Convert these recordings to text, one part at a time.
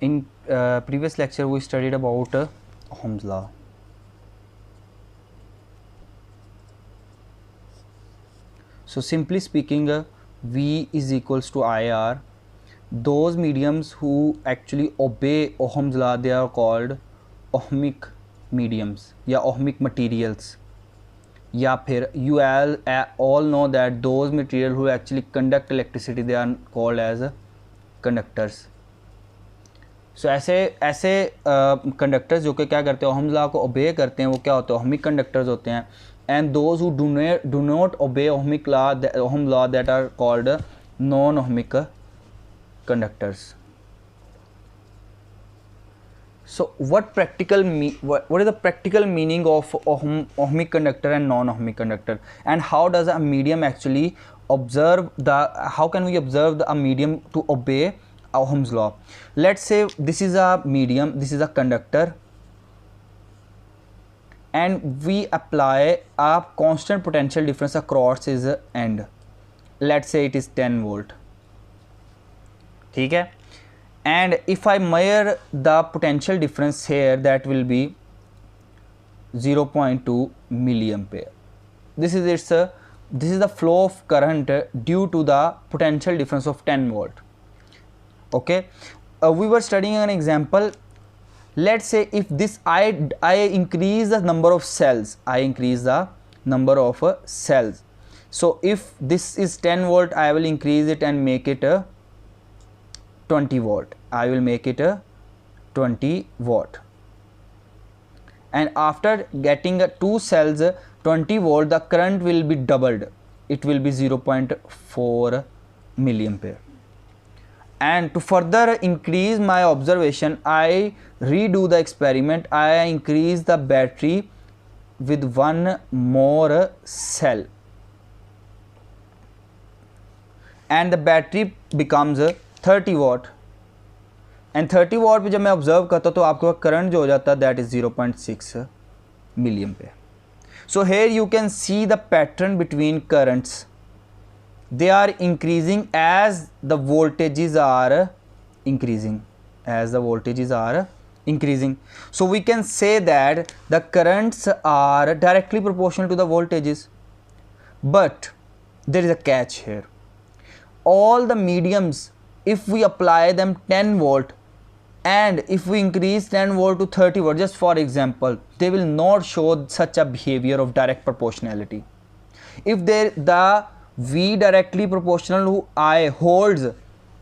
In previous lecture we studied about Ohm's law. So simply speaking, V is equals to IR. Those mediums who actually obey Ohm's law, they are called ohmic mediums या ohmic materials. या फिर you all know that those material who actually conduct electricity, they are called as conductors. सो ऐसे conductors जो कि क्या करते हैं, Ohm's law को ओबे करते हैं, वो क्या होते हैं, ओहमिक कंडक्टर्स होते हैं. And those who do not obey ohmic law, ohm law, that are called non ohmic conductors. So what is the practical meaning of ohmic conductor and non-ohmic conductor, and how does a medium actually how can we observe a medium to obey Ohm's law? Let's say this is a medium, this is a conductor, and we apply a constant potential difference across its end. Let's say it is 10 volt. ठीक है. And if I measure the potential difference here, that will be 0.2 milliampere. This is the flow of current due to the potential difference of 10 volt. Okay, we were studying an example. Let's say if this I increase the number of cells, so if this is 10 volt, I will increase it and make it a 20 volt. I will make it a 20 watt, and after getting 2 cells 20 volt, the current will be doubled. It will be 0.4 milliampere. And to further increase my observation, I redo the experiment. I increase the battery with 1 more cell, and the battery becomes 30 watt. And 30 वाट पे जब मैं observe करता हूँ तो आपके पास current जो हो जाता है that is 0.6 milliampere. So here you can see the pattern between currents. They are increasing as the voltages are increasing. So we can say that the currents are directly proportional to the voltages. But there is a catch here. All the mediums, if we apply them 10 volt, and if we increase 10 volt to 30 volt, just for example, they will not show such a behavior of direct proportionality. If the V directly proportional to I holds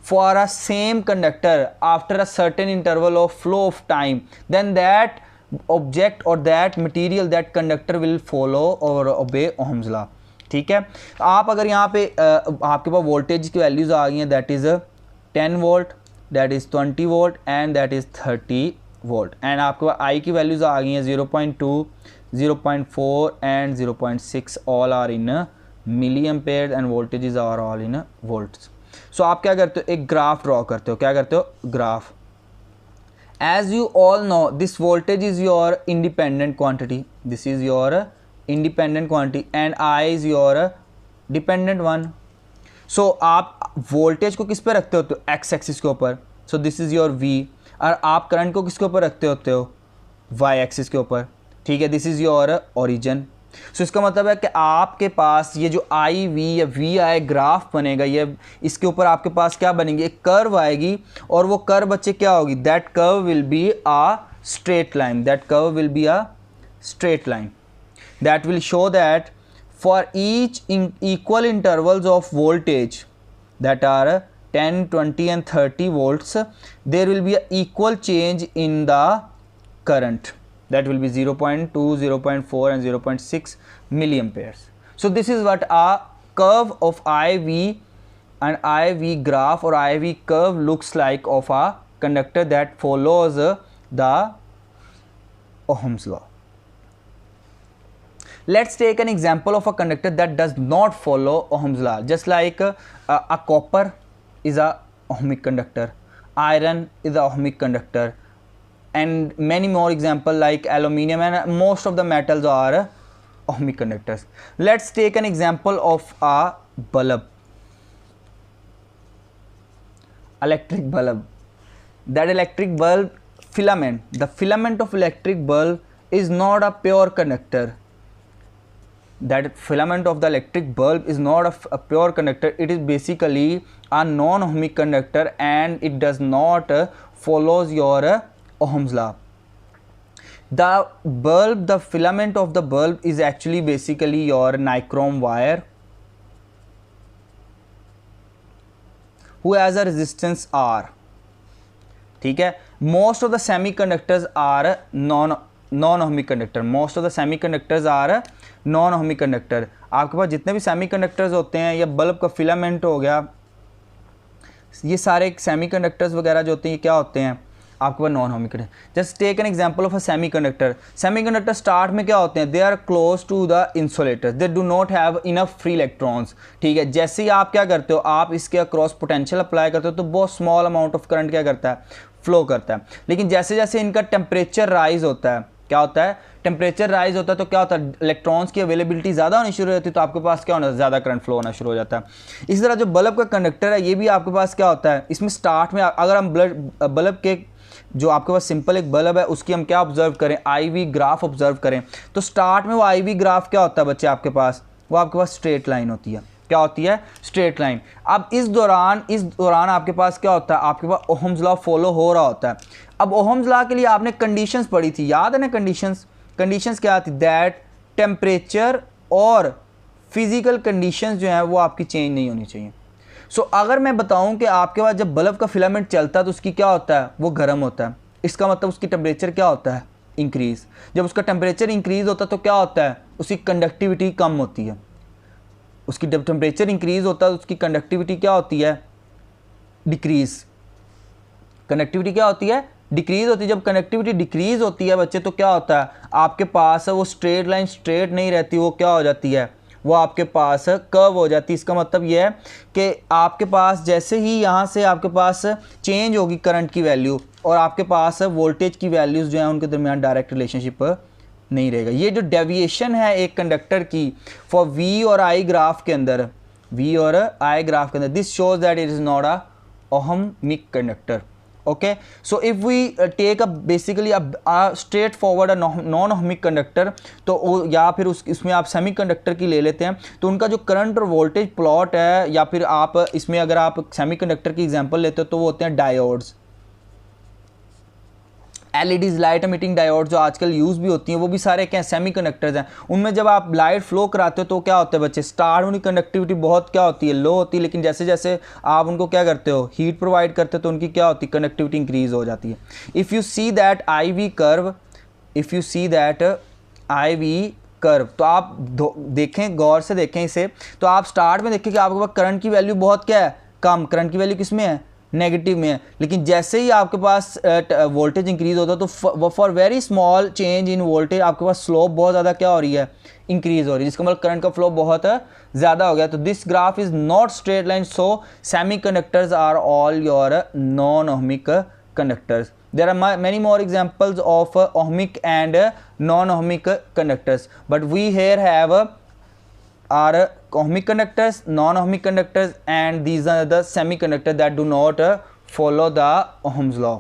for a same conductor after a certain interval of flow of time, then that object or that material, that conductor will follow or obey Ohm's law. ठीक है. आप अगर यहाँ पे आपके पास voltage की values आ गई हैं, that is 10 volt, that is 20 volt and that is 30 volt, and आपके पास आई की वैल्यूज आ गई हैं 0.2, 0.4 and 0.6, all are in milli ampere and voltages are all in volts. So आप क्या करते हो, एक ग्राफ ड्रॉ करते हो. क्या करते हो, graph. As you all know, this voltage is your independent quantity, this is your independent quantity and I is your dependent one. So आप वोल्टेज को किस पे रखते होते हो, एक्स एक्सिस के ऊपर. So this is your V. और आप करंट को किसके ऊपर रखते होते हो, वाई एक्सिस के ऊपर. ठीक है, दिस इज़ योर ओरिजिन. सो इसका मतलब है कि आपके पास ये जो आई वी या वी आई ग्राफ बनेगा, ये इसके ऊपर आपके पास क्या बनेगी, एक कर्व आएगी, और वो कर्व बच्चे क्या होगी, that curve will be a straight line. That will show that for each equal intervals of voltage that are 10, 20 and 30 volts, there will be an equal change in the current. That will be 0.2, 0.4 and 0.6 milliamperes. So this is what a curve of IV and IV graph or IV curve looks like of a conductor that follows the Ohm's law. Let's take an example of a conductor that does not follow Ohm's law. Just like a copper is a ohmic conductor, iron is a ohmic conductor, and many more examples like aluminium, and most of the metals are ohmic conductors. Let's take an example of a bulb, electric bulb. that electric bulb filament, the filament of electric bulb is not a pure conductor. That filament of the electric bulb is not a pure conductor. It is basically a non-ohmic conductor and it does not follows your Ohm's law. The bulb, the filament of the bulb is actually basically your nichrome wire who has a resistance R. ठीक है. Most of the semiconductors are non-ohmic conductor. Most of the semiconductors are non-ohmic conductor. आपके पास जितने भी semiconductors होते हैं या bulb का filament हो गया, ये सारे semiconductors वगैरह जो होते हैं ये क्या होते हैं आपके पास non ohmic conductor. Just take an example of a semiconductor. Semiconductor start में क्या होते हैं, they are close to the insulator, they do not have enough free electrons. ठीक है, जैसे ही आप क्या करते हो, आप इसके अक्रॉस पोटेंशियल अप्लाई करते हो तो बहुत स्मॉल अमाउंट ऑफ करंट क्या करता है, फ्लो करता है. लेकिन जैसे जैसे इनका टेम्परेचर राइज होता है, क्या होता है, टेम्परेचर राइज होता है तो क्या होता है, इलेक्ट्रॉन्स की अवेलेबिलिटी ज़्यादा होनी शुरू होती है तो आपके पास क्या होना, ज़्यादा करंट फ्लो होना शुरू हो जाता है. इसी तरह जो बल्ब का कंडक्टर है ये भी आपके पास क्या होता है, इसमें स्टार्ट में अगर हम बल्ब के जो आपके पास सिंपल एक बल्ब है उसकी हम क्या ऑब्जर्व करें, IV ग्राफ ऑब्जर्व करें तो स्टार्ट में वो IV ग्राफ क्या होता है बच्चे आपके पास, वो आपके पास स्ट्रेट लाइन होती है. क्या होती है, स्ट्रेट लाइन. अब इस दौरान आपके पास क्या होता है, आपके पास ओहम्स लॉ फॉलो हो रहा होता है. अब ओहम्स लॉ के लिए आपने कंडीशंस पढ़ी थी, याद है ना कंडीशंस क्या थी, दैट टेम्परेचर और फिजिकल कंडीशंस जो है वो आपकी चेंज नहीं होनी चाहिए. सो अगर मैं बताऊं कि आपके पास जब बल्ब का फिलामेंट चलता है तो उसकी क्या होता है, वो गर्म होता है, इसका मतलब उसकी टेम्परेचर क्या होता है, इंक्रीज़. जब उसका टेम्परेचर इंक्रीज़ होता है तो क्या होता है, उसकी कंडक्टिविटी कम होती है. उसकी जब टेम्परेचर इंक्रीज़ होता है तो उसकी कंडक्टिविटी क्या होती है, डिक्रीज़. कंडक्टिविटी क्या होती है, डिक्रीज़ होती है. जब कनेक्टिविटी डिक्रीज़ होती है बच्चे तो क्या होता है, आपके पास वो स्ट्रेट लाइन स्ट्रेट नहीं रहती, वो क्या हो जाती है, वो आपके पास कर्व हो जाती है. इसका मतलब ये है कि आपके पास जैसे ही यहाँ से आपके पास चेंज होगी करंट की वैल्यू और आपके पास वोल्टेज की वैल्यूज़ जो हैं उनके दरमियान डायरेक्ट रिलेशनशिप नहीं रहेगा. ये जो डेविएशन है एक कंडक्टर की फॉर V और I ग्राफ के अंदर, V और I ग्राफ के अंदर, this shows that it is not a ohmic conductor. Okay, so if we take a basically a straightforward non ohmic conductor तो या फिर इसमें आप सेमी कंडक्टर की ले लेते हैं तो उनका जो करंट और वोल्टेज प्लॉट है, या फिर आप इसमें अगर आप सेमी कंडक्टर की एग्जांपल लेते हो तो वो होते हैं diodes, LEDs light emitting diode जो आजकल यूज़ भी होती हैं वो भी सारे क्या सेमी कंडक्टर्स हैं. उनमें जब आप लाइट फ्लो कराते हो तो क्या होता है बच्चे, स्टार्ट उनकी कंडक्टिविटी बहुत क्या होती है, लो होती है. लेकिन जैसे जैसे आप उनको क्या करते हो, हीट प्रोवाइड करते हो तो उनकी क्या होती है, कंडक्टिविटी इंक्रीज़ हो जाती है. If you see that IV curve तो आप देखें, गौर से देखें इसे, तो आप स्टार्ट में देखें कि आपके पास करंट की वैल्यू बहुत क्या है, कम. करंट की वैल्यू किस में है, नेगेटिव में है. लेकिन जैसे ही आपके पास वोल्टेज इंक्रीज होता है तो for very small change in voltage आपके पास स्लोप बहुत ज़्यादा क्या हो रही है, इंक्रीज हो रही है, जिसका मतलब करंट का फ्लो बहुत ज़्यादा हो गया. तो this graph is not straight line, so semi conductors are all your non ohmic conductors. There are many more examples of ohmic and non-ohmic conductors, but we here have are ohmic conductors, non-ohmic conductors, and these are the semiconductors that do not follow the Ohm's law.